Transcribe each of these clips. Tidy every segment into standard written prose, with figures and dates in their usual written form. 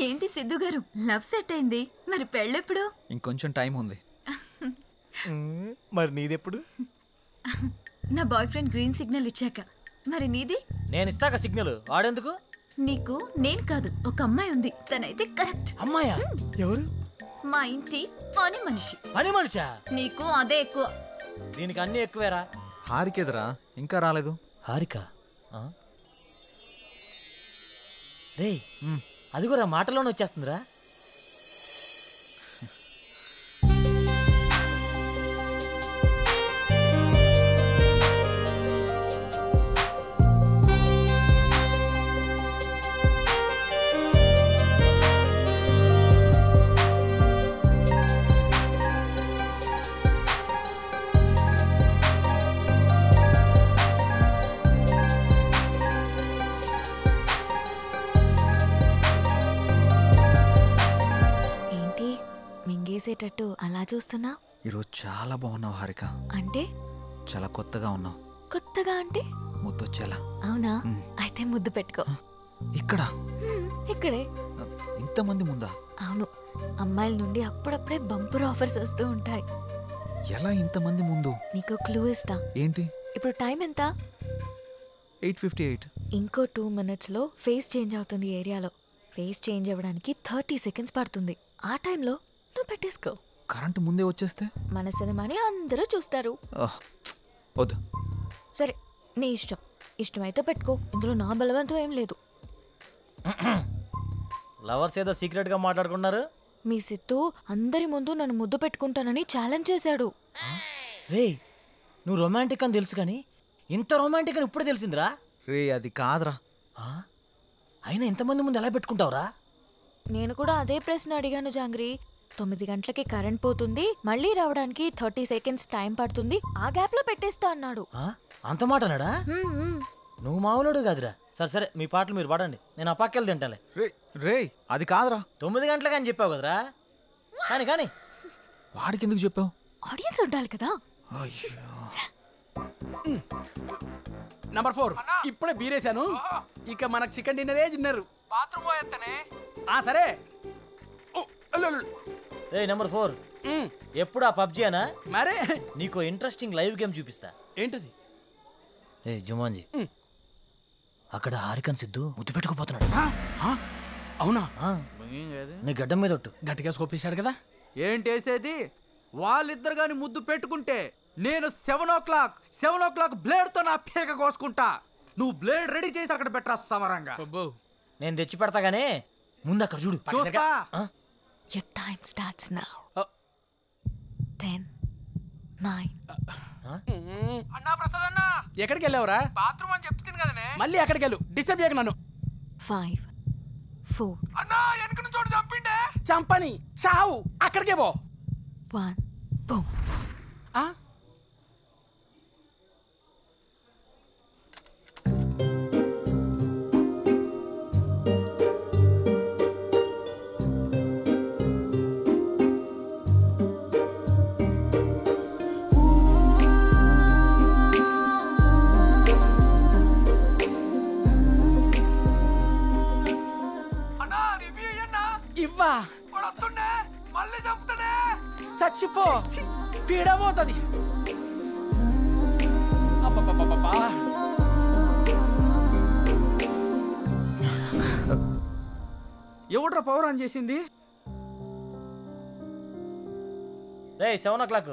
ఏంటి సిద్ధు గారు, love set అయింది, మరి పెళ్ళెప్పుడు? ఇంకొంచెం టైం ఉంది. మరి నీదెప్పుడు? నా బాయ్ ఫ్రెండ్ గ్రీన్ సిగ్నల్ ఇచ్చాక. మరి నీది? నేను ఇస్తాక సిగ్నల్ వాడేందుకు? నీకు నేను కాదు, ఒక అమ్మాయి ఉంది, తనైతే కరెక్ట్. అమ్మాయా? ఎవరు? మా ఇంటి పని మనిషి. పని మనిషా? నీకు అదే ఎక్కువ. దీనికి అన్ని ఎక్కువేరా. హారికేదరా ఇంకా రాలేదు. హారిక రే, అది కూడా మాటలోనే వచ్చేస్తుందిరా. మింగేసేటట్టు అలా చూస్తున్నా? ఈరోజు చాలా బాగున్నావు హారిక. అంటే? చాలా కొత్తగా ఉన్నావు. కొత్తగా అంటే? ముద్దొచ్చేలా. అవునా? అయితే ముద్దు పెట్టుకో. ఇక్కడ? ఇక్కడే. ఇంతమంది ముందా? అవును, అమ్మాయిల నుండి అప్పుడప్పుడే బంపర్ ఆఫర్స్ వస్తూ ఉంటాయి. ఎలా ఇంతమంది ముందు? నీకు క్లూ ఇస్తా. ఏంటి? ఇప్పుడు టైం ఎంత? 8:58. ఇంకో 2 minutes లో ఫేస్ చేంజ్ అవుతుంది ఏరియాలో. ఫేస్ చేంజ్ అవ్వడానికి 30 seconds పడుతుంది. ఆ టైంలో నువ్వు పెట్టేసుకో. కరెంటు ముందే వచ్చేస్తే? మన సినిమాని అందరూ చూస్తారు. వద్దు. సరే, నీ ఇష్టం. ఇష్టమైతే పెట్టుకో, ఇందులో నా బలవంతం ఏం లేదు. లవర్స్ ఏదో సీక్రెట్ గా మాట్లాడుకున్నారు. మీ సిత్తు అందరి ముందు నన్ను ముద్దు పెట్టుకుంటానని ఛాలెంజ్ చేశాడు. రే, నువ్వు రొమాంటిక్ అని తెలుసు కానీ ఇంత రొమాంటిక్ అని ఇప్పుడు తెలిసిందిరా. రే, అది కాదురా. అయినా ఎంతమంది ముందు ఎలా పెట్టుకుంటావురా? నేను కూడా అదే ప్రశ్న అడిగాను జాంగ్రీ. 9 గంటలకి కరెంట్ పోతుంది, మళ్ళీ రావడానికి 30 seconds టైం పడుతుంది, ఆ గ్యాప్ లో పెట్టేస్తా అన్నాడు. అంత మాట అన్నాడా? నువ్వు మామూలుడు కాదురా. సరే సరే, మీ పాటలు మీరు పాడండి, నేను ఆ పక్కెళ్ళి తింటాలే. రే, అది కాదురా. 9 గంటలకి అని చెప్పావు కదరా. కానీ కానీ వాడికి ఎందుకు చెప్పావు? ఆడియన్స్ ఉండాలి కదా. నంబర్ 4 ఇప్పుడే బీరేశాను. ఇక మనకు చికెన్ డిన్నరే తిన్నారు. బాత్రూమ్ పోయేస్తానే. సరే. ఏ నెంబర్ 4, ఎప్పుడు ఆ పబ్జీ అనా? మరే నీకు ఇంట్రెస్టింగ్ లైవ్ గేమ్ చూపిస్తా. ఏంటది? ఏ జుమాన్జీ, అక్కడ హారికన్ సిద్ధు ముద్దు పెట్టుకుపోతున్నాడు. అవునా? నీ గడ్డం మీద ఒట్టు. గట్టిగా స్కోపేశాడు కదా. ఏంటేసేది? వాళ్ళిద్దరు గాని ముద్దు పెట్టుకుంటే నేను 7 o'clock బ్లేడ్ తో నా పేక కోసుకుంటా. నువ్వు బ్లేడ్ రెడీ చేసి అక్కడ పెట్టరా సమరంగా. నేను తెచ్చి పెడతా గానీ ముందు అక్కడ చూడు. చూస్తా. Your time starts now. 10, 9. అన్నా ప్రసాద్ అన్నా, ఎక్కడికి వెళ్ళావురా? బాత్రూమ్ అని చెప్తుంది కదనే. మళ్ళీ ఎక్కడికి వెళ్ళు, డిస్టర్బ్ చేయకు నన్ను. 5, 4. అన్నా వెనక నుంచి చోటు చంపిండే. చంపని చావు, అక్కడికే పో. 1, boom. ఇవ్వా మళ్ళీ చంపుతాడే. చచ్చిపో, పీడబోతుంది. ఎవడ్రా పవర్ ఆన్ చేసింది? రే 7 o'clock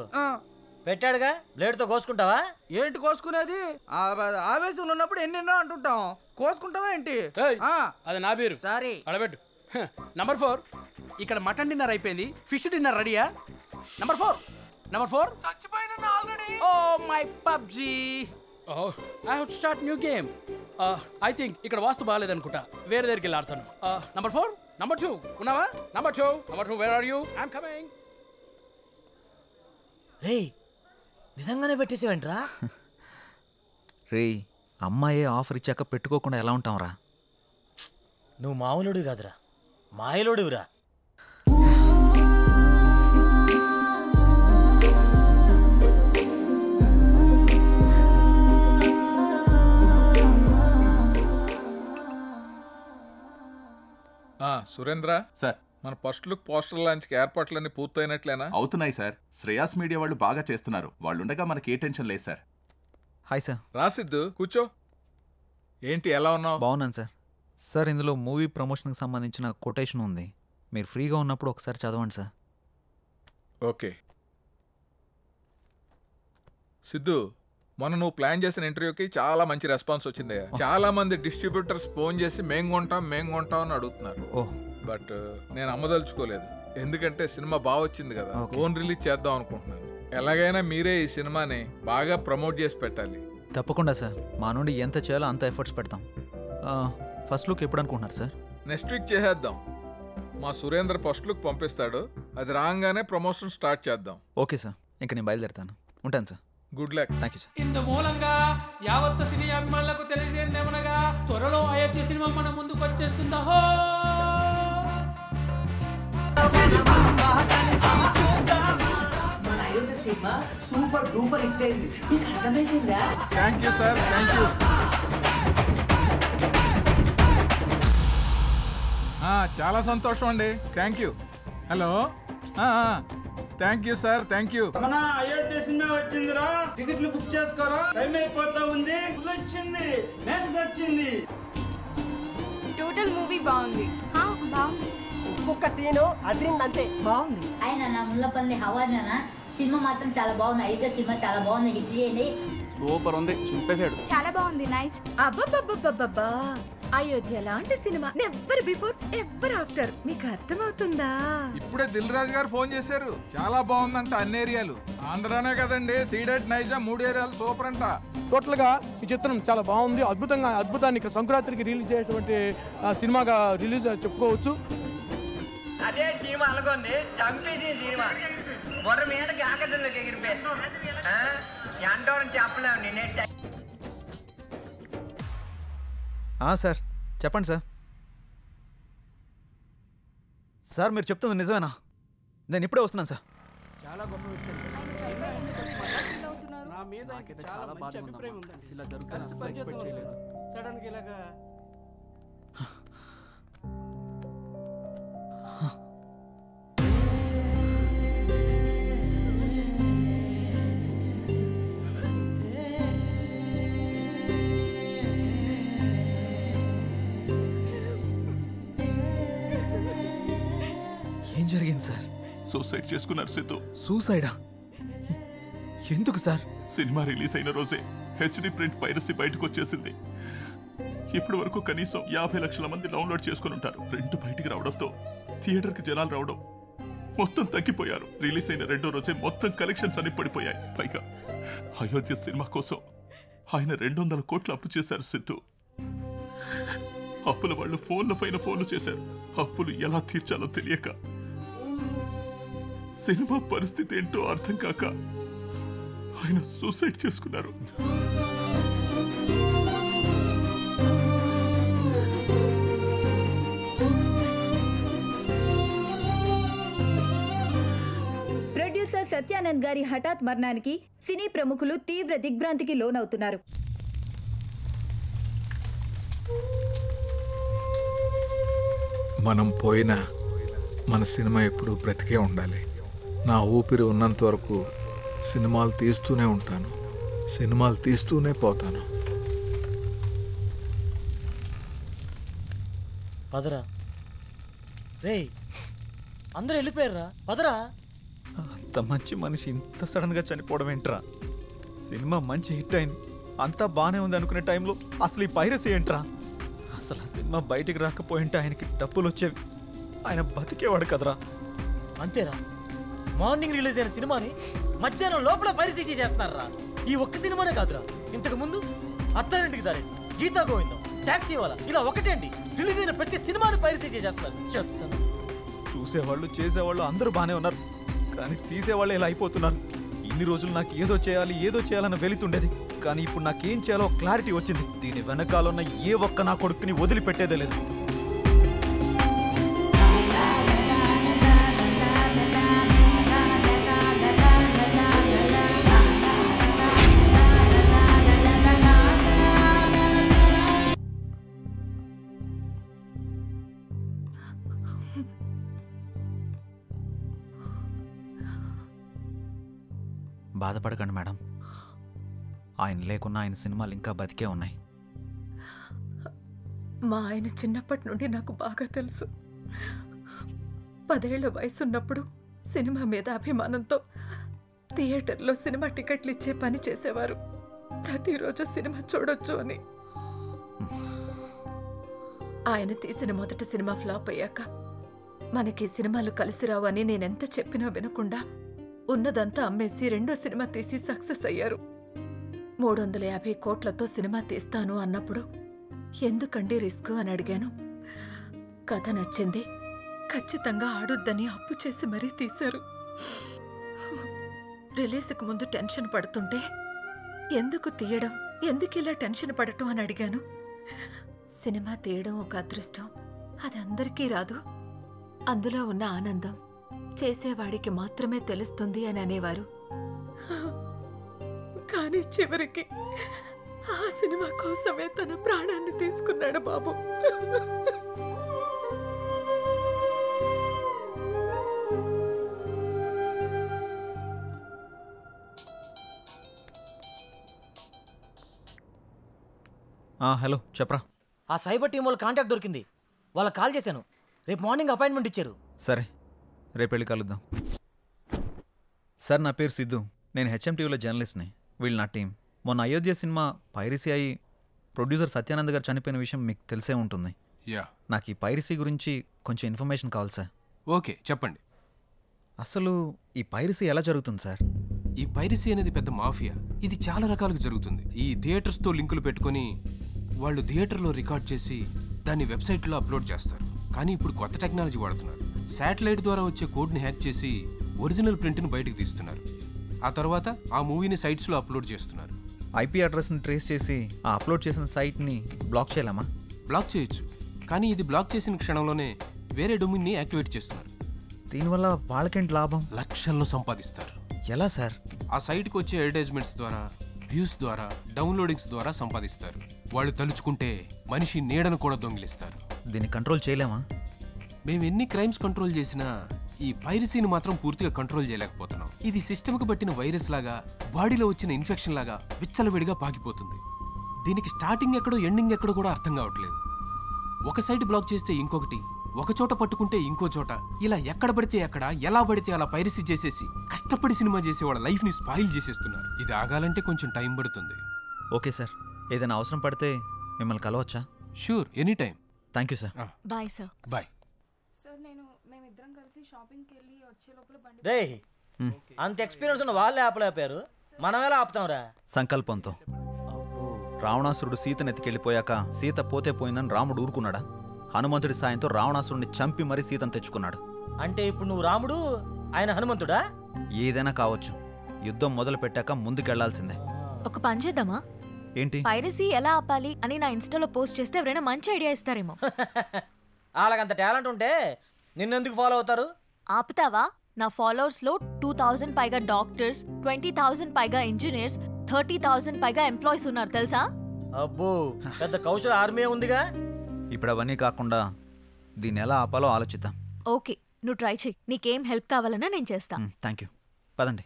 పెట్టాడుగా, బ్లేడ్ తో కోసుకుంటావా? ఏంటి కోసుకునేది? ఆవేశంలో ఉన్నప్పుడు ఎన్నెన్నో అంటుంటాం, కోసుకుంటావా ఏంటి? అది నా పేరు. సారీ, అడబెట్టు. నంబర్ 4, ఇక్కడ మటన్ డిన్నర్ అయిపోయింది, ఫిష్ డిన్నర్ రెడీయా? నంబర్ 4 చచ్చిపోయిన already. Oh my PUBG. I have to start new game. I think ఇక్కడ వాస్తు బాగాలేదనుకుంటా, వేరే దగ్గరికి వెళ్ళి ఆడతాను. నంబర్ 4, నంబర్ 2 ఉన్నావా? Number 2 where are you? I'm coming. రే, నిజంగానే పెట్టేసేవేంట్రా? రే, అమ్మాయే ఆఫర్ ఇచ్చాక పెట్టుకోకుండా ఎలా ఉంటావురా? నువ్వు మామూలుడు కాదురా, మాయలోడురా. సురేంద్ర సార్ మన ఫస్ట్ లుక్ పోస్టర్ లాంచ్కి ఏర్పాట్లన్నీ పూర్తయినట్లేనా? అవుతున్నాయి సార్. శ్రేయాస్ మీడియా వాళ్ళు బాగా చేస్తున్నారు. వాళ్ళుండగా మనకి ఏ టెన్షన్ లేదు సార్. Hi sir. రాసిద్దు కూర్చో. ఏంటి ఎలా ఉన్నావు? బాగున్నాను సార్. సార్ ఇందులో మూవీ ప్రమోషన్కి సంబంధించిన కొటేషన్ ఉంది, మీరు ఫ్రీగా ఉన్నప్పుడు ఒకసారి చదవండి సార్. ఓకే. సిద్ధు, మొన్న నువ్వు ప్లాన్ చేసిన ఇంటర్వ్యూకి చాలా మంచి రెస్పాన్స్ వచ్చిందయ్యా. చాలా మంది డిస్ట్రిబ్యూటర్స్ ఫోన్ చేసి మేం కొంటాం అని అడుగుతున్నారు. బట్ నేను అమ్మదలుచుకోలేదు, ఎందుకంటే సినిమా బాగా వచ్చింది కదా, ఫోన్ రిలీజ్ చేద్దాం అనుకుంటున్నాను. ఎలాగైనా మీరే ఈ సినిమాని బాగా ప్రమోట్ చేసి పెట్టాలి. తప్పకుండా సార్, మా నుండి ఎంత చేయాలో అంత ఎఫర్ట్స్ పెడతాం. ఫస్ట్ లుక్ ఎప్పుడు అనుకుంటున్నారు సార్? నెక్స్ట్ వీక్ చేసేద్దాం. మా సురేంద్ర ఫస్ట్ లుక్ పంపిస్తాడు, అది రాగానే ప్రమోషన్ స్టార్ట్ చేద్దాం. ఓకే సార్, ఇంక నేను బయలుదేరుతాను. ఉంటాను sir. Good luck. Thank you sir. ఇందు మూలంగా యావత్ సినీ అభిమానులకు తెలియజేయమనగా త్వరలో అయోధ్య సినిమా మన ముందుకు వచ్చేస్తుందా. మన Ayodhya cinema super duper hit అయింది. నీకు అర్థమైందా? Thank you sir, thank you. చాలా సంతోషం అండి, thank you. Hello, thank you sir, thank you. మన అయోధ్య సినిమా వచ్చిందిరా, టికెట్లు బుక్ చేసుకోరా, టైం అయిపోతా ఉంది. వచ్చింది, మ్యాచ్ వచ్చింది. టోటల్ మూవీ బాగుంది. బాగుంది, ఒక్కొక్క సీను అదిరిందంతే. బాగుంది. ఆయన నా ముల్లపల్లి హవానా సినిమా మాత్రం చాలా బాగుంది. అయోధ్య సినిమా చాలా బాగుంది, హిట్ చేయండి. సూపర్ ఉంది, చింపేశాడు. చాలా బాగుంది, నైస్. అబ్బబ్బబ్బబ్బబ్బా, అయోధ్య లాంటి cinema never before ever after. మీకు అర్థమవుతుందా? ఇప్పుడే దిల్ రాజు గారు ఫోన్ చేశారు, చాలా బాగుందంట అన్ని ఏరియాలు. ఆంధ్రానే కదండి, సీడెడ్ నైజా 3 ఏరియాలు సూపర్ అంట. టోటల్ గా ఈ చిత్రం చాలా బాగుంది, అద్భుతాన్ని సంక్రాంతికి రిలీజ్ చేసేటువంటి సినిమాగా రిలీజ్ చెప్పుకోవచ్చు. అదే సినిమా అనుకోండి, చంపేసి సినిమా బొర్ర మీదకి ఆకర్షణలోకి ఎగిరిపోయారు. ఎంతో చెప్పలేము నేనే. సార్ చెప్పండి సార్. సార్ మీరు చెప్తుంది నిజమేనా? నేను ఇప్పుడే వస్తున్నాను సార్. చాలా గొప్ప విషయం. నా మీద చాలా మంచి అభిప్రాయం ఉందండి. ఇలా జరుగుతుంది ఎక్స్పెక్ట్ చేయలేదు. సడన్ గా ఇలాగా ఏం జరిగింది సార్? సూసైడ్ చేసుకున్నారు సిద్ధు. సూసైడా? ఎందుకు సార్? సినిమా రిలీజ్ అయిన రోజే హెచ్డి ప్రింట్ పైరసీ బయటకు వచ్చేసింది. ఇప్పటి వరకు కనీసం 50 లక్షల మంది డౌన్లోడ్ చేసుకుని ఉంటారు. ప్రింట్ బయటికి రావడంతో థియేటర్కి జనాలు రావడం మొత్తం తగ్గిపోయారు. రిలీజ్ అయిన 2వ రోజే మొత్తం కలెక్షన్స్ అన్ని పడిపోయాయి. పైగా అయోధ్య సినిమా కోసం ఆయన 200 కోట్లు అప్పు చేశారు సిద్ధు. అప్పుల వాళ్ళు ఫోన్ల పైన ఫోన్లు చేశారు. అప్పులు ఎలా తీర్చాలో తెలియక, సినిమా పరిస్థితి ఏంటో అర్థం కాక ఆయన సూసైడ్ చేసుకున్నారు. ప్రొడ్యూసర్ సత్యానంద్ గారి హఠాత్ మరణానికి సినీ ప్రముఖులు తీవ్ర దిగ్భ్రాంతికి లోనవుతున్నారు. మనం పోయినా మన సినిమా ఎప్పుడు బ్రతికే ఉండాలి. నా ఊపిరి ఉన్నంత వరకు సినిమాలు తీస్తూనే ఉంటాను, సినిమాలు తీస్తూనే పోతాను. పదరా రే, అందరూ వెళ్ళిపోయారా? పదరా. అంత మంచి మనిషి ఇంత సడన్గా చనిపోవడం ఏంట్రా? సినిమా మంచి హిట్ అయింది, అంతా బాగానే ఉంది అనుకునే టైంలో అసలు ఈ పైరసీ ఏంట్రా? అసలు ఆ సినిమా బయటికి రాకపోయింటే ఆయనకి డబ్బులు వచ్చేవి, ఆయన బతికేవాడు కదరా. అంతేరా, మార్నింగ్ రిలీజ్ అయిన సినిమాని మధ్యాహ్నం లోపల పరిశీలి చేస్తున్నారా? ఈ ఒక్క సినిమానే కాదురా, ఇంతకు ముందు అత్తారింటికి దారి, గీతా గోవిందం, టాక్సీ వాళ్ళ, ఇలా ఒకటేంటి రిలీజ్ అయిన ప్రతి సినిమాని పరిశీలి చేస్తున్నారు. చెప్తాను, చూసేవాళ్ళు చేసేవాళ్ళు అందరూ బాగానే ఉన్నారు, కానీ తీసేవాళ్ళు ఇలా అయిపోతున్నారు. ఇన్ని రోజులు నాకు ఏదో చేయాలన్న వెళుతుండేది, కానీ ఇప్పుడు నాకేం చేయాలో క్లారిటీ వచ్చింది. దీని వెనకాలన్న ఏ ఒక్క నా కొడుకుని వదిలిపెట్టేదే లేదు. బాధపడకండి మేడం, ఆయన లేకున్నా ఆయన సినిమాలు ఇంకా బతికే ఉన్నాయి. మా ఆయన చిన్నప్పటి నుండి నాకు బాగా తెలుసు. 10 ఏళ్ల వయసున్నప్పుడు సినిమా మీద అభిమానంతో థియేటర్లో సినిమా టికెట్లు ఇచ్చే పని చేసేవారు. ప్రతిరోజు సినిమా చూడొచ్చు అని. ఆయన తీసిన మొదటి సినిమా ఫ్లాప్ అయ్యాక మనకి సినిమాలు కలిసి రావు అని నేనెంత చెప్పినా వినకుండా ఉన్నదంతా అమ్మేసి రెండో సినిమా తీసి సక్సెస్ అయ్యారు. 350 కోట్లతో సినిమా తీస్తాను అన్నప్పుడు ఎందుకండి రిస్క్ అని అడిగాను. కథ నచ్చింది, ఖచ్చితంగా ఆడొద్దని అప్పు చేసి మరీ తీశారు. రిలీజ్కి ముందు టెన్షన్ పడుతుంటే ఎందుకు తీయడం, ఎందుకు ఇలా టెన్షన్ పడటం అని అడిగాను. సినిమా తీయడం ఒక అదృష్టం, అది అందరికీ రాదు. అందులో ఉన్న ఆనందం చేసేవాడికి మాత్రమే తెలుస్తుంది అని అనేవారు. కానీ చివరికి ఆ సినిమా కోసమే తన ప్రాణాన్ని తీసుకున్నాడు బాబు. హలో చెప్పరా. ఆ సైబర్ టీం వాళ్ళ కాంటాక్ట్ దొరికింది. వాళ్ళకి కాల్ చేశాను. రేపు మార్నింగ్ అపాయింట్మెంట్ ఇచ్చారు. సరే, రేపు వెళ్ళి కలుద్దాం. సార్, నా పేరు సిద్ధు, నేను హెచ్ఎంటీవీలో జర్నలిస్ట్ని. వీళ్ళు నా టీం. మొన్న అయోధ్య సినిమా పైరసీ అయి ప్రొడ్యూసర్ సత్యానంద్ గారు చనిపోయిన విషయం మీకు తెలిసే ఉంటుంది. నాకు ఈ పైరసీ గురించి కొంచెం ఇన్ఫర్మేషన్ కావాలి సార్. ఓకే, చెప్పండి. అసలు ఈ పైరసీ ఎలా జరుగుతుంది సార్? ఈ పైరసీ అనేది పెద్ద మాఫియా. ఇది చాలా రకాలుగా జరుగుతుంది. ఈ థియేటర్స్తో లింకులు పెట్టుకొని వాళ్ళు థియేటర్లో రికార్డ్ చేసి దాన్ని వెబ్సైట్లో అప్లోడ్ చేస్తారు. కానీ ఇప్పుడు కొత్త టెక్నాలజీ వాడుతున్నారు. శాటిలైట్ ద్వారా వచ్చే కోడ్ని హ్యాక్ చేసి ఒరిజినల్ ప్రింట్ని బయటకు తీస్తున్నారు. ఆ తర్వాత ఆ మూవీని సైట్స్లో అప్లోడ్ చేస్తున్నారు. ఐపీ అడ్రస్ని ట్రేస్ చేసి ఆ అప్లోడ్ చేసిన సైట్ని బ్లాక్ చేయలేమా? బ్లాక్ చేయొచ్చు, కానీ ఇది బ్లాక్ చేసిన క్షణంలోనే వేరే డొమైన్ని యాక్టివేట్ చేస్తున్నారు. దీనివల్ల వాళ్ళకేంటి లాభం? లక్షల్లో సంపాదిస్తారు. ఎలా సార్? ఆ సైట్కి వచ్చే అడ్వర్టైజ్మెంట్స్ ద్వారా, వ్యూస్ ద్వారా, డౌన్లోడింగ్స్ ద్వారా సంపాదిస్తారు. వాళ్ళు తలుచుకుంటే మనిషి నీడను కూడా దొంగిలిస్తారు. దీన్ని కంట్రోల్ చేయలేమా? మేము ఎన్ని క్రైమ్స్ కంట్రోల్ చేసినా ఈ పైరసీని మాత్రం పూర్తిగా కంట్రోల్ చేయలేకపోతున్నాం. ఇది సిస్టమ్కి పట్టిన వైరస్ లాగా, బాడీలో వచ్చిన ఇన్ఫెక్షన్ లాగా విచ్చలవిడిగా పాకిపోతుంది. దీనికి స్టార్టింగ్ ఎక్కడో ఎండింగ్ ఎక్కడో కూడా అర్థం కావట్లేదు. ఒక సైట్ బ్లాక్ చేస్తే ఇంకొకటి, ఒక చోట పట్టుకుంటే ఇంకో చోట, ఇలా ఎక్కడ పడితే ఎక్కడ, ఎలా పడితే అలా పైరసీ చేసేసి కష్టపడి సినిమా చేసే వాళ్ళ లైఫ్ని స్పాయిల్ చేసేస్తున్నారు. ఇది ఆగాలంటే కొంచెం టైం పడుతుంది. ఓకే సార్, ఏదైనా అవసరం పడితే మిమ్మల్ని కలవచ్చా? Sure, any time. Thank you sir. Bye sir. Bye sir. మేమిద్దరం కలిసి షాపింగ్కి వెళ్ళి వచ్చే లోపల బండి. రే, అంత ఎక్స్పీరియన్స్ ఉన్న వాళ్ళే ఆపలేపారు, మనం ఎలా ఆపుతాంరా? సంకల్పంతో. రావణాసురుడు సీతను ఎత్తికెళ్ళిపోయాక సీత పోతే పోయిందని రాముడు ఊరుకున్నాడా? హనుమంతుడి సాయంతో రావణాసురుడిని చంపి మరీ సీతను తెచ్చుకున్నాడు. అంటే ఇప్పుడు నువ్వు రాముడు, ఆయన హనుమంతుడా? ఏదైనా కావచ్చు, యుద్ధం మొదలు పెట్టాక ముందుకెళ్లాల్సిందే. ఒక పని చేద్దామా? ఏంటి? పైరసీ ఎలా ఆపాలి అని నా ఇన్స్టాలో పోస్ట్ చేస్తే ఎవరైనా మంచి ఐడియా ఇస్తారేమో. అలాగంత టాలెంట్ ఉంటే నిన్నెందుకు ఫాలో అవుతారు? ఆపుతావా? నా ఫాలోవర్స్ లో 2000 పైగా డాక్టర్స్, 20,000 పైగా ఇంజనీర్స్, 30,000 పైగా ఎంప్లాయీస్ ఉన్నారు తెలుసా? అబ్బో, పెద్ద కౌశల ఆర్మీ ఉందిగా. ఇప్పుడు అవన్నీ కాకుండా దీన్ని ఎలా ఆపాలో ఆలోచిద్దాం. ఓకే, నువ్వు ట్రై చెయ్యి. నీకేం హెల్ప్ కావాలన్నా నేను చేస్తా. Thank you. పదండి.